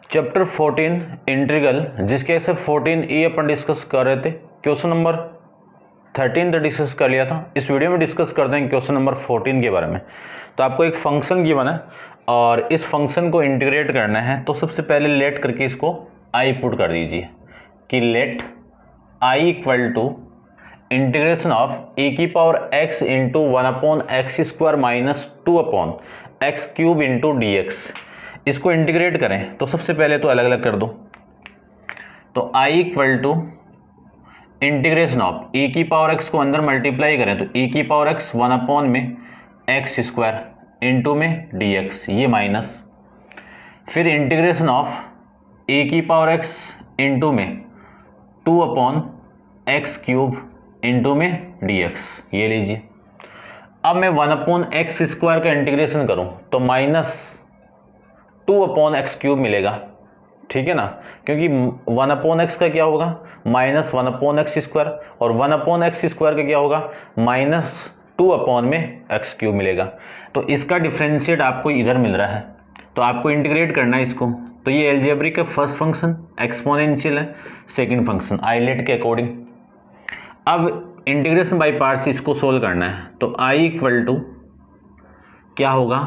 Chapter 14 integral, जिसके से 14E अपन discuss कर रहे थे। क्वेश्चन नंबर 13 तक डिस्कस कर लिया था। इस वीडियो में डिस्कस करते हैं क्वेश्चन नंबर 14 के बारे में। तो आपको एक फंक्शन गिवन है और इस फंक्शन को इंटीग्रेट करना है। तो सबसे पहले लेट करके इसको आई पुट कर दीजिए कि let I equal to integration of a की power x into 1/x² minus 2/x³ into dx। इसको इंटीग्रेट करें तो सबसे पहले तो अलग अलग कर दो। तो i equal to integration of e की पावर x को अंदर मल्टीप्लाई करें तो e की पावर x 1/x² इंटू में dx, ये माइनस, फिर इंटीग्रेशन ऑफ e की पावर x इंटू में 2/x³ इंटू में dx, ये लीजिए। अब मैं 1/x² का इंटीग्रेशन करूं तो माइनस 2/x³ मिलेगा, ठीक है ना, क्योंकि 1/x का क्या होगा माइनस 1/x² और 1/x² का क्या होगा माइनस 2/x³ मिलेगा। तो इसका डिफरेंशिएट आपको इधर मिल रहा है, तो आपको इंटीग्रेट करना है इसको। तो ये एलजेब्रिक का फर्स्ट फंक्शन एक्सपोनेंशियल है, सेकंड फंक्शन आइलेट के अकॉर्डिंग। अब इंटीग्रेशन बाय पार्ट्स इसको सोल्व करना है। तो आई इक्वल टू क्या होगा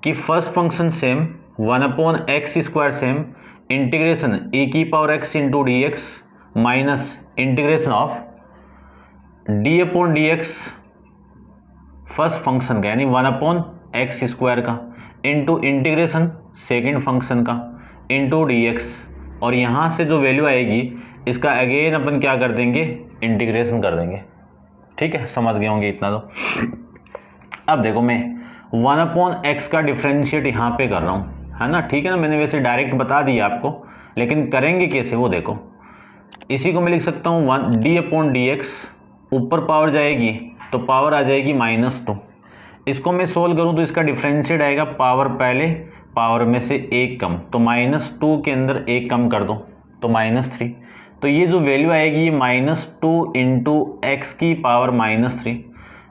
कि first function same 1/x² same integration e की power x into dx minus integration of d/dx first function का यानी 1/x² का इंटू इंटीग्रेशन सेकेंड फंक्शन का इंटू dx, और यहाँ से जो वैल्यू आएगी इसका अगेन अपन क्या कर देंगे इंटीग्रेशन कर देंगे। ठीक है, समझ गए होंगे इतना तो। अब देखो मैं 1/x का डिफरेंशिएट यहाँ पे कर रहा हूँ, है ना, ठीक है ना। मैंने वैसे डायरेक्ट बता दिया आपको, लेकिन करेंगे कैसे वो देखो। इसी को मैं लिख सकता हूँ d/dx, ऊपर पावर जाएगी तो पावर आ जाएगी -2। इसको मैं सोल्व करूँ तो इसका डिफरेंशिएट आएगा पावर पहले पावर में से एक कम, तो -2 के अंदर एक कम कर दो तो -3। तो ये जो वैल्यू आएगी ये -2 इंटू एक्स की पावर -3,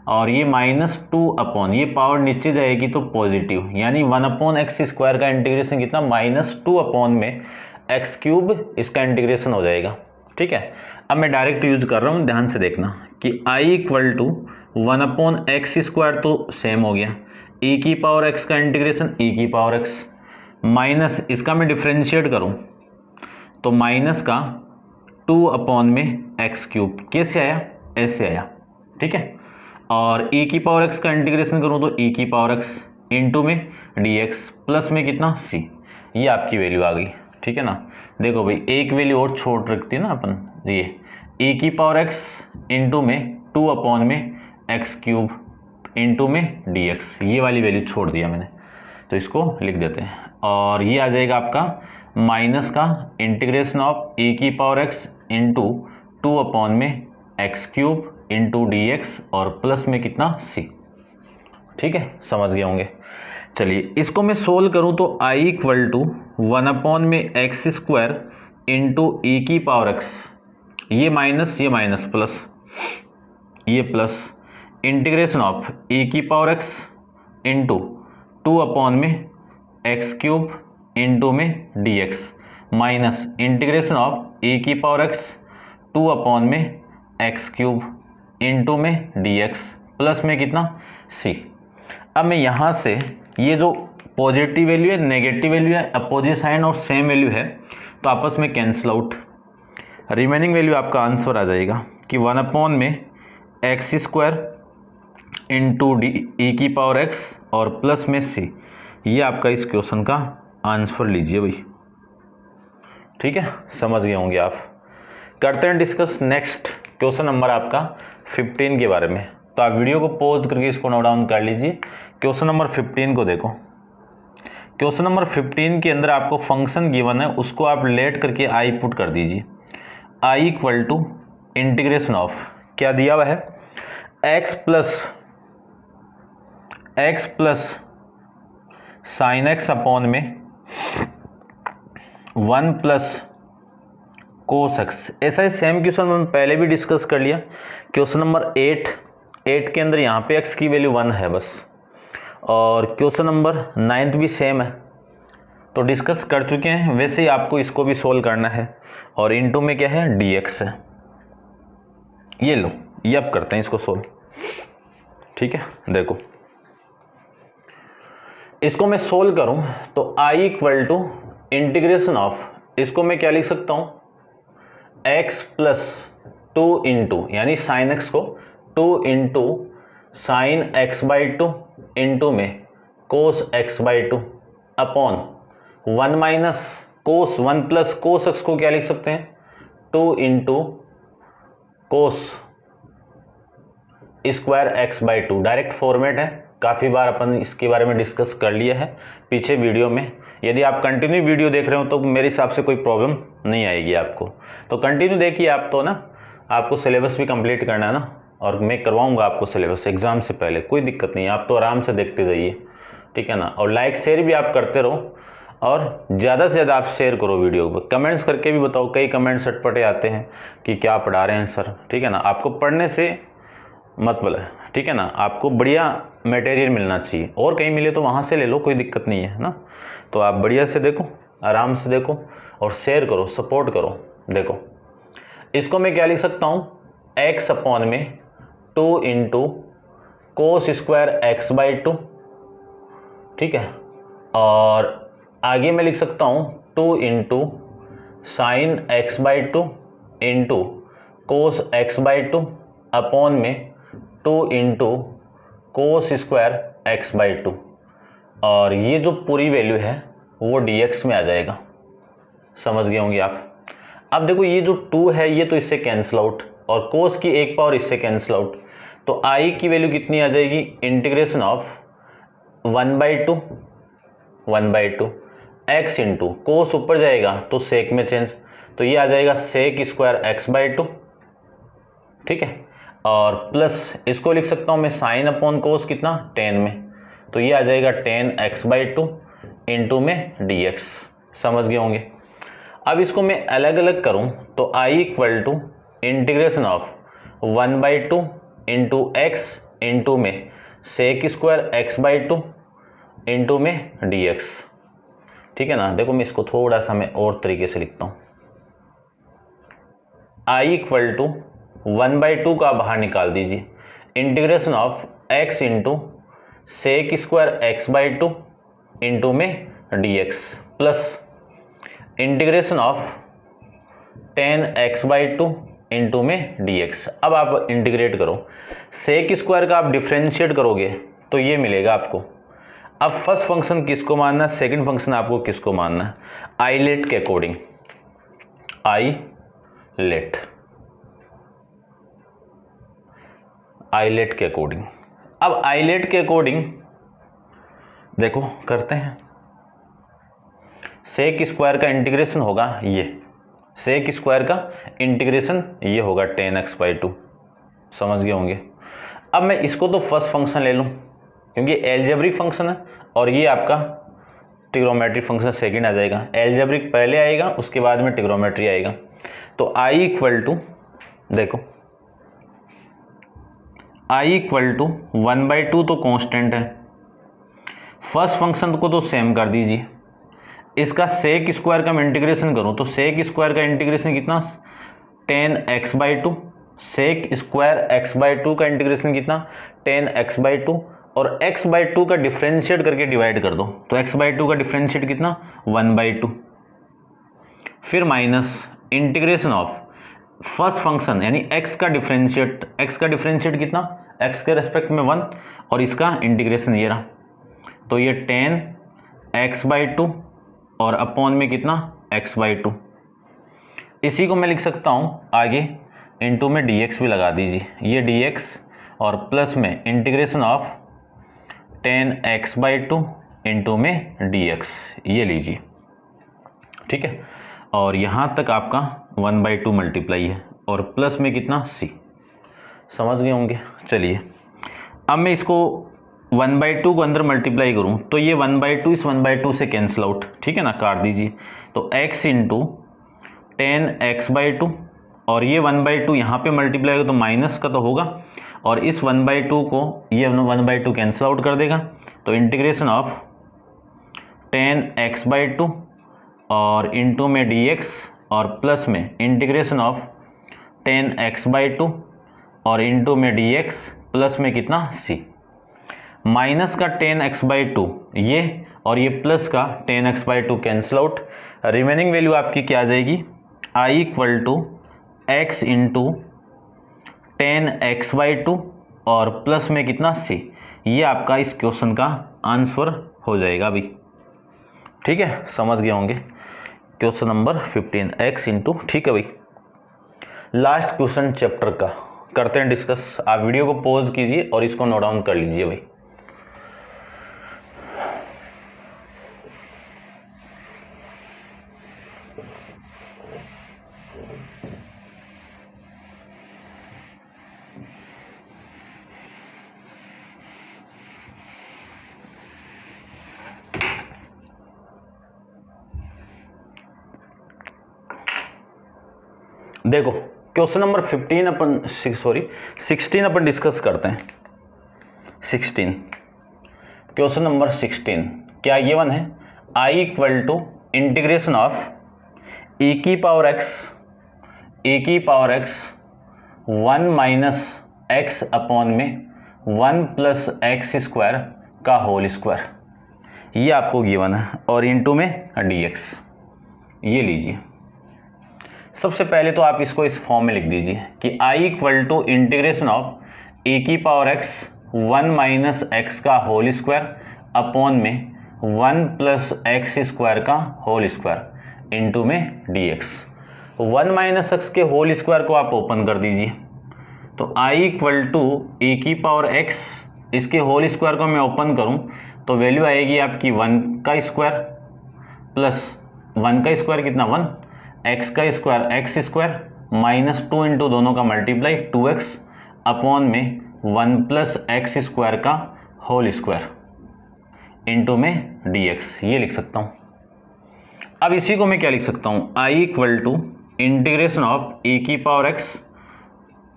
और ये -2 ये पावर नीचे जाएगी तो पॉजिटिव, यानी 1/x² का इंटीग्रेशन कितना -2 में x³ इसका इंटीग्रेशन हो जाएगा। ठीक है, अब मैं डायरेक्ट यूज कर रहा हूँ, ध्यान से देखना कि i इक्वल टू 1/x² तो सेम हो गया, e की पावर x का इंटीग्रेशन e की पावर x माइनस इसका मैं डिफ्रेंशिएट करूँ तो माइनस का 2 में x³, कैसे आया ऐसे आया। ठीक है, और e की पावर x का इंटीग्रेशन करूँ तो e की पावर x इंटू में dx प्लस में कितना c, ये आपकी वैल्यू आ गई। ठीक है ना, देखो भाई एक वैल्यू और छोड़ रखती है ना अपन, ये e की पावर x इंटू में 2 में x³ इंटू में dx, ये वाली वैल्यू छोड़ दिया मैंने, तो इसको लिख देते हैं। और ये आ जाएगा आपका माइनस का इंटीग्रेशन ऑफ e की पावर x इंटू 2 में x³ इंटू dx और प्लस में कितना c। ठीक है, समझ गए होंगे। चलिए इसको मैं सोल्व करूं तो i equal to 1/x² into e की पावर x, ये माइनस प्लस, ये प्लस इंटीग्रेशन ऑफ e की पावर x इंटू 2 में x³ इंटू में dx minus integration of e की पावर x 2 में x³ इंटू में dx प्लस में कितना c। अब मैं यहाँ से ये जो पॉजिटिव वैल्यू है नेगेटिव वैल्यू है अपोजिट साइन और सेम वैल्यू है तो आपस में कैंसिल आउट, रिमेनिंग वैल्यू आपका आंसर आ जाएगा कि 1 में x² इंटू e की पावर x और प्लस में c, ये आपका इस क्वेश्चन का आंसर लीजिए भाई। ठीक है, समझ गए होंगे आप। करते हैं डिस्कस नेक्स्ट क्वेश्चन नंबर आपका 15 के बारे में। तो आप वीडियो को पॉज करके इसको नोट डाउन कर लीजिए। क्वेश्चन नंबर 15 को देखो। क्वेश्चन नंबर 15 के अंदर आपको फंक्शन गिवन है, उसको आप लेट करके आई पुट कर दीजिए। आई इक्वल टू इंटीग्रेशन ऑफ क्या दिया हुआ है x plus sign x upon में 1 प्लस कोस x। ऐसा ही सेम क्वेश्चन हम पहले भी डिस्कस कर लिया। क्वेश्चन नंबर 8 के अंदर यहाँ पे x की वैल्यू 1 है बस, और क्वेश्चन नंबर 9 भी सेम है। तो डिस्कस कर चुके हैं, वैसे ही आपको इसको भी सोल्व करना है। और इनटू में क्या है, dx है। ये लो, ये अब करते हैं इसको सोल्व। ठीक है, देखो इसको मैं सोल्व करूं तो I equal to integration of, इसको मैं क्या लिख सकता हूं, x प्लस 2 इंटू, यानी साइन x को 2 into sine x by 2 into में cos x by 2 upon 1 minus cos 1 plus cos x को क्या लिख सकते हैं, 2 into cos square x by 2। Direct format है, काफ़ी बार अपन इसके बारे में डिस्कस कर लिया है पीछे वीडियो में। यदि आप कंटिन्यू वीडियो देख रहे हो तो मेरे हिसाब से कोई प्रॉब्लम नहीं आएगी आपको, तो कंटिन्यू देखिए। आप तो ना, आपको सिलेबस भी कंप्लीट करना है ना, और मैं करवाऊंगा आपको सिलेबस एग्जाम से पहले, कोई दिक्कत नहीं है, आप तो आराम से देखते जाइए। ठीक है ना, और लाइक शेयर भी आप करते रहो, और ज़्यादा से ज़्यादा आप शेयर करो वीडियो को, कमेंट्स करके भी बताओ। कई कमेंट्स अटपटे आते हैं कि क्या पढ़ा रहे हैं सर। ठीक है ना, आपको पढ़ने से मतलब है, ठीक है ना, आपको बढ़िया मटेरियल मिलना चाहिए, और कहीं मिले तो वहाँ से ले लो, कोई दिक्कत नहीं है ना। तो आप बढ़िया से देखो, आराम से देखो, और शेयर करो, सपोर्ट करो। देखो इसको मैं क्या लिख सकता हूँ, x अपॉन में 2 into cos square x by 2। ठीक है, और आगे मैं लिख सकता हूँ 2 into sine x by 2 into cos x by 2 upon में 2 into cos square x by 2, और ये जो पूरी वैल्यू है वो dx में आ जाएगा। समझ गए होंगे आप। अब देखो ये जो 2 है ये तो इससे कैंसिल आउट, और कोस की एक पावर इससे कैंसिल आउट, तो I की वैल्यू कितनी आ जाएगी, integration of 1/2 x into cos ऊपर जाएगा तो सेक में चेंज, तो ये आ जाएगा सेक स्क्वायर एक्स बाई 2। ठीक है, और प्लस इसको लिख सकता हूँ मैं साइन अपॉन कोस कितना, 10 में, तो ये आ जाएगा 10x बाई 2 इंटू में dx। समझ गए होंगे। अब इसको मैं अलग अलग करूँ तो I equal to integration of 1/2 into x into में sec square x by 2 into में dx। ठीक है ना, देखो मैं इसको थोड़ा सा मैं और तरीके से लिखता हूँ। I इक्वल टू 1/2 का बाहर निकाल दीजिए, integration of x into sec square x by 2 into में dx plus integration of 10x by 2 into में dx। अब आप इंटीग्रेट करो, सेक स्क्वायर का आप डिफ्रेंशिएट करोगे तो ये मिलेगा आपको। अब फर्स्ट फंक्शन किसको मानना है, सेकंड फंक्शन आपको किसको मानना है, आइलेट के अकॉर्डिंग, आइलेट के अकॉर्डिंग। अब आइलेट के अकॉर्डिंग देखो करते हैं, सेक स्क्वायर का इंटीग्रेशन होगा ये, सेक स्क्वायर का इंटीग्रेशन ये होगा 10x बाई 2। समझ गए होंगे। अब मैं इसको तो फर्स्ट फंक्शन ले लूँ क्योंकि एल्जेब्रिक फंक्शन है, और ये आपका ट्रिग्नोमेट्रिक फंक्शन सेकंड आ जाएगा। एल्जेब्रिक पहले आएगा, उसके बाद में ट्रिग्नोमेट्री आएगा। तो I इक्वल टू, देखो I इक्वल टू 1/2 तो कांस्टेंट है, फर्स्ट फंक्शन को तो सेम कर दीजिए। इसका सेक स्क्वायर का मैं इंटीग्रेशन करूं तो सेक स्क्वायर का इंटीग्रेशन कितना, 10x by 2, sec square x by 2 का इंटीग्रेशन कितना, 10x बाई 2, और x बाई 2 का डिफ्रेंशिएट करके डिवाइड कर दो, तो x बाई 2 का डिफ्रेंशिएट कितना, 1/2। फिर minus integration of first function यानी x का डिफ्रेंशिएट कितना, x के रेस्पेक्ट में 1, और इसका इंटीग्रेशन ये रहा, तो ये 10x बाई 2 और अपॉन में कितना, x बाई 2। इसी को मैं लिख सकता हूँ आगे इंटू में dx भी लगा दीजिए, ये dx और प्लस में integration of 10x by 2 into में dx, ये लीजिए। ठीक है, और यहाँ तक आपका 1/2 मल्टीप्लाई है, और प्लस में कितना c। समझ गए होंगे। चलिए अब मैं इसको 1/2 को अंदर मल्टीप्लाई करूँ तो ये 1/2 इस 1/2 से कैंसिल आउट। ठीक है ना, काट दीजिए, तो x इंटू 10x बाई 2, और ये 1/2 यहाँ पे मल्टीप्लाई होगा तो माइनस का तो होगा, और इस 1/2 को ये 1/2 कैंसिल आउट कर देगा, तो इंटीग्रेशन ऑफ 10x/2 और इंटू में dx और प्लस में इंटीग्रेशन ऑफ 10x/2 और इंटू में dx प्लस में कितना c, माइनस का 10x/2 ये और ये प्लस का 10x/2 cancel out. Remaining value आपकी क्या आ जाएगी, i = x इंटू 10x/2 और प्लस में कितना c। ये आपका इस क्वेश्चन का आंसर हो जाएगा अभी। ठीक है, समझ गए होंगे। क्वेश्चन नंबर 15 x इंटू, ठीक है भाई। लास्ट क्वेश्चन चैप्टर का करते हैं डिस्कस। आप वीडियो को पॉज कीजिए और इसको नोट डाउन कर लीजिए भाई। देखो क्वेश्चन नंबर 16 अपन डिस्कस करते हैं। 16 क्वेश्चन नंबर 16 क्या गिवन है, i = इंटीग्रेशन ऑफ e की power x 1 minus x upon में 1 प्लस x स्क्वायर का होल स्क्वायर, ये आपको गिवन है और इंटू में dx। ये लीजिए, सबसे पहले तो आप इसको इस फॉर्म में लिख दीजिए कि i = इंटीग्रेशन ऑफ e की पावर x 1 माइनस x का होल स्क्वायर अपॉन में 1 प्लस x स्क्वायर का होल स्क्वायर इंटू में dx। 1 माइनस x के होल स्क्वायर को आप ओपन कर दीजिए, तो i = e की पावर x, इसके होल स्क्वायर को मैं ओपन करूं तो वैल्यू आएगी आपकी 1 का स्क्वायर प्लस 1 का स्क्वायर कितना 1, x का square x square minus 2 into दोनों का मल्टीप्लाई 2x अपॉन में 1 प्लस x स्क्वायर का होल स्क्वायर इंटू में dx। ये लिख सकता हूँ। अब इसी को मैं क्या लिख सकता हूँ, i = इंटीग्रेशन ऑफ e की पावर x,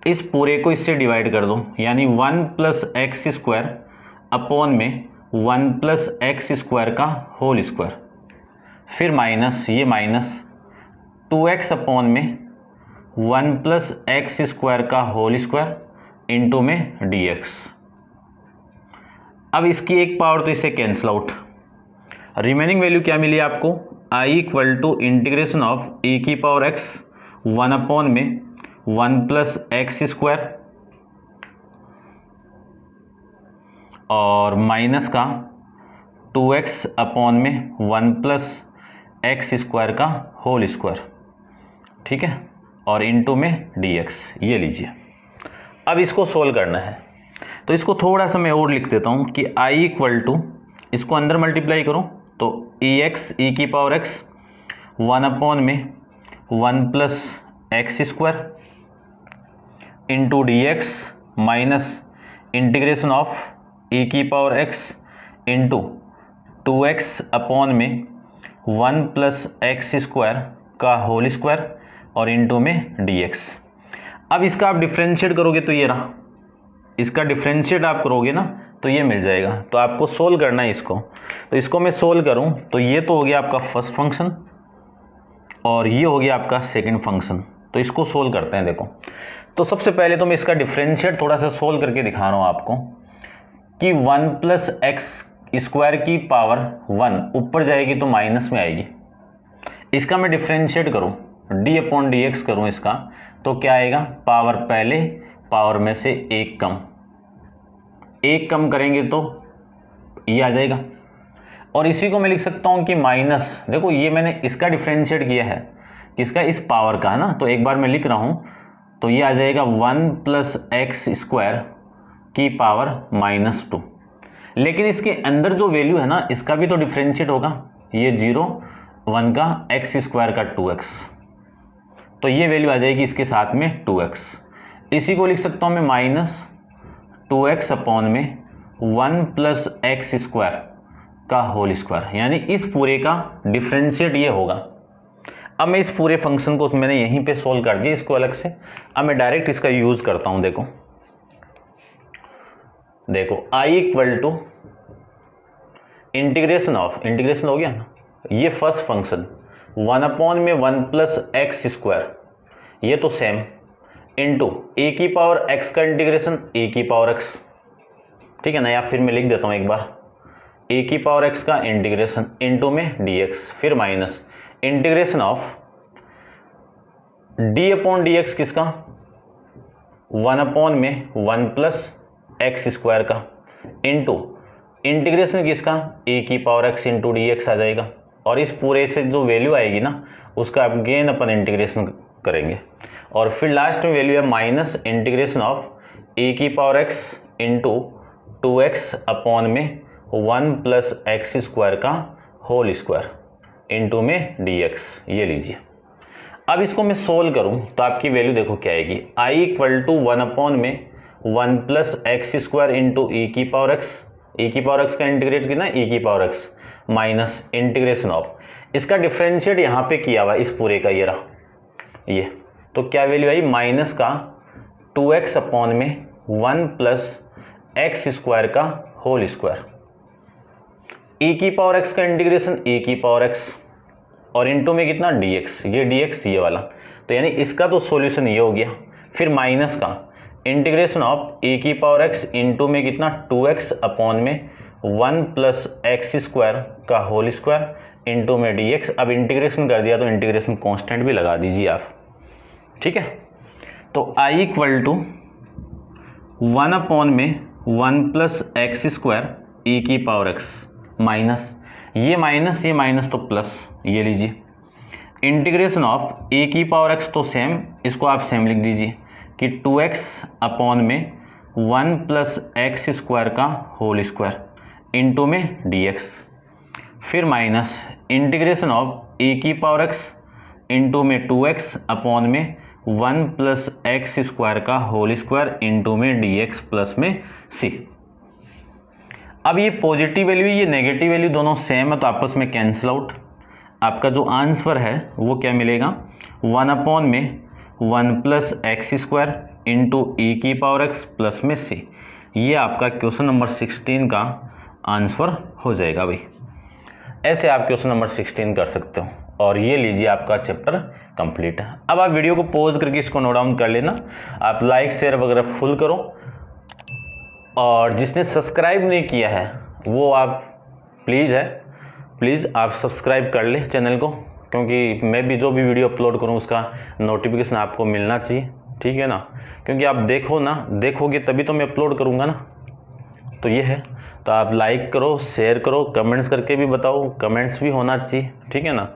इस पूरे को इससे डिवाइड कर दो, यानी 1 प्लस x स्क्वायर अपॉन में 1 प्लस x स्क्वायर का होल स्क्वायर, फिर माइनस ये माइनस 2x अपॉन में 1 प्लस x स्क्वायर का होल स्क्वायर इंटू में dx। अब इसकी एक पावर तो इसे कैंसिल आउट, रिमेनिंग वैल्यू क्या मिली आपको, i = इंटीग्रेशन ऑफ e की पावर x 1 अपॉन में 1 प्लस x स्क्वायर और माइनस का 2x अपॉन में 1 प्लस x स्क्वायर का होल स्क्वायर, ठीक है, और इंटू में dx। ये लीजिए, अब इसको सोल्व करना है तो इसको थोड़ा सा मैं और लिख देता हूँ कि i = इसको अंदर मल्टीप्लाई करो तो ex e की पावर x 1 अपॉन में 1 plus x square into dx minus integration of e की power x into 2x upon में 1 प्लस x स्क्वायर का होल स्क्वायर और इंटू में dx। अब इसका आप डिफ्रेंशिएट करोगे तो ये रहा, इसका डिफ्रेंशिएट आप करोगे ना तो ये मिल जाएगा। तो आपको सोल्व करना है इसको, तो इसको मैं सोल्व करूं तो ये तो हो गया आपका फर्स्ट फंक्शन और ये हो गया आपका सेकंड फंक्शन। तो इसको सोल्व करते हैं। देखो, तो सबसे पहले तो मैं इसका डिफ्रेंशिएट थोड़ा सा सोल्व करके दिखा रहा हूँ आपको कि 1 प्लस x स्क्वायर की पावर 1 ऊपर जाएगी तो माइनस में आएगी। इसका मैं डिफ्रेंशिएट करूँ d अपॉन dx करूँ इसका, तो क्या आएगा, पावर पहले पावर में से एक कम करेंगे तो ये आ जाएगा। और इसी को मैं लिख सकता हूँ कि माइनस, देखो ये मैंने इसका डिफ्रेंशिएट किया है किसका, इस पावर का है ना, तो एक बार मैं लिख रहा हूँ तो ये आ जाएगा 1 प्लस एक्स स्क्वायर की पावर -2। लेकिन इसके अंदर जो वैल्यू है ना इसका भी तो डिफ्रेंशिएट होगा, ये 0 1 का एक्स स्क्वायर का 2x, तो ये वैल्यू आ जाएगी इसके साथ में 2x। इसी को लिख सकता हूँ मैं -2x अपॉन में 1 प्लस एक्स स्क्वायर का होल स्क्वायर, यानी इस पूरे का डिफ्रेंशिएट ये होगा। अब मैं इस पूरे फंक्शन को मैंने यहीं पे सोल्व कर दिया इसको अलग से। अब मैं डायरेक्ट इसका यूज करता हूँ। देखो i इक्वल टू इंटीग्रेशन हो गया ना, ये फर्स्ट फंक्शन 1 में 1 प्लस एक्स स्क्वायर, ये तो सेम, इंटू ए की पावर एक्स का इंटीग्रेशन ए की पावर एक्स, ठीक है ना, या फिर मैं लिख देता हूँ एक बार, ए की पावर एक्स का इंटीग्रेशन इंटू में डी एक्स, फिर minus integration of d upon d x किसका, 1 में 1 प्लस एक्स स्क्वायर का, इंटू इंटीग्रेशन किसका, ए की power x into d x आ जाएगा, और इस पूरे से जो वैल्यू आएगी ना उसका आप गेन अपन इंटीग्रेशन करेंगे, और फिर लास्ट में वैल्यू है माइनस इंटीग्रेशन ऑफ ए की power x into 2x upon में 1 प्लस एक्स स्क्वायर का होल स्क्वायर इंटू में dx, ये लीजिए। अब इसको मैं सोल्व करूं तो आपकी वैल्यू देखो क्या आएगी, i इक्वल टू 1 अपॉन में 1 प्लस एक्स स्क्वायर इंटू ए की पावर एक्स का इंटीग्रेट कितना, ए की power x minus integration of, इसका डिफ्रेंशिएट यहाँ पे किया हुआ इस पूरे का, ये रहा ये, तो क्या वैल्यू आई माइनस का 2x अपॉन में 1 प्लस एक्स स्क्वायर का होल स्क्वायर, ए की पावर एक्स का इंटीग्रेशन ए की पावर एक्स और इंटू में कितना dx, ये dx ये वाला, तो यानी इसका तो सॉल्यूशन ये हो गया, फिर माइनस का इंटीग्रेशन ऑफ ए की पावर एक्स इंटू में कितना 2x अपॉन में 1 प्लस एक्स स्क्वायर का होल स्क्वायर इंटू में dx, अब इंटीग्रेशन कर दिया तो इंटीग्रेशन कांस्टेंट भी लगा दीजिए आप, ठीक है। तो i इक्वल टू 1 अपॉन में 1 प्लस एक्स स्क्वायर ए की पावर एक्स माइनस ये माइनस तो प्लस, ये लीजिए इंटीग्रेशन ऑफ ए की पावर एक्स, तो सेम, इसको आप सेम लिख दीजिए कि 2x अपॉन में 1 प्लस एक्स स्क्वायर का होल स्क्वायर इंटू में dx, फिर माइनस इंटीग्रेशन ऑफ ए की पावर एक्स इंटू में 2x अपॉन में 1 प्लस एक्स स्क्वायर का होल स्क्वायर इंटू में dx प्लस में c। अब ये पॉजिटिव वैल्यू ये नेगेटिव वैल्यू दोनों सेम है तो आपस में कैंसिल आउट, आपका जो आंसर है वो क्या मिलेगा, 1 अपॉन में 1 प्लस एक्स स्क्वायर इंटू ए की पावर एक्स प्लस में c, ये आपका क्वेश्चन नंबर 16 का आंसर हो जाएगा भाई। ऐसे आप क्वेश्चन नंबर 16 कर सकते हो, और ये लीजिए आपका चैप्टर कंप्लीट है। अब आप वीडियो को पॉज करके इसको नोट डाउन कर लेना, आप लाइक शेयर वगैरह फुल करो, और जिसने सब्सक्राइब नहीं किया है वो आप प्लीज़ आप सब्सक्राइब कर ले चैनल को, क्योंकि मैं भी जो भी वीडियो अपलोड करूँ उसका नोटिफिकेशन आपको मिलना चाहिए, ठीक है ना, क्योंकि आप देखोगे तभी तो मैं अपलोड करूँगा ना, तो ये है। तो आप लाइक करो, शेयर करो, कमेंट्स करके भी बताओ, कमेंट्स भी होना चाहिए, ठीक है ना,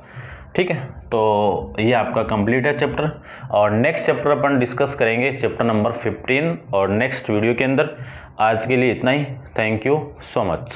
ठीक है। तो ये आपका कंप्लीट है चैप्टर, और नेक्स्ट चैप्टर अपन डिस्कस करेंगे चैप्टर नंबर 15 और नेक्स्ट वीडियो के अंदर। आज के लिए इतना ही, थैंक यू सो मच।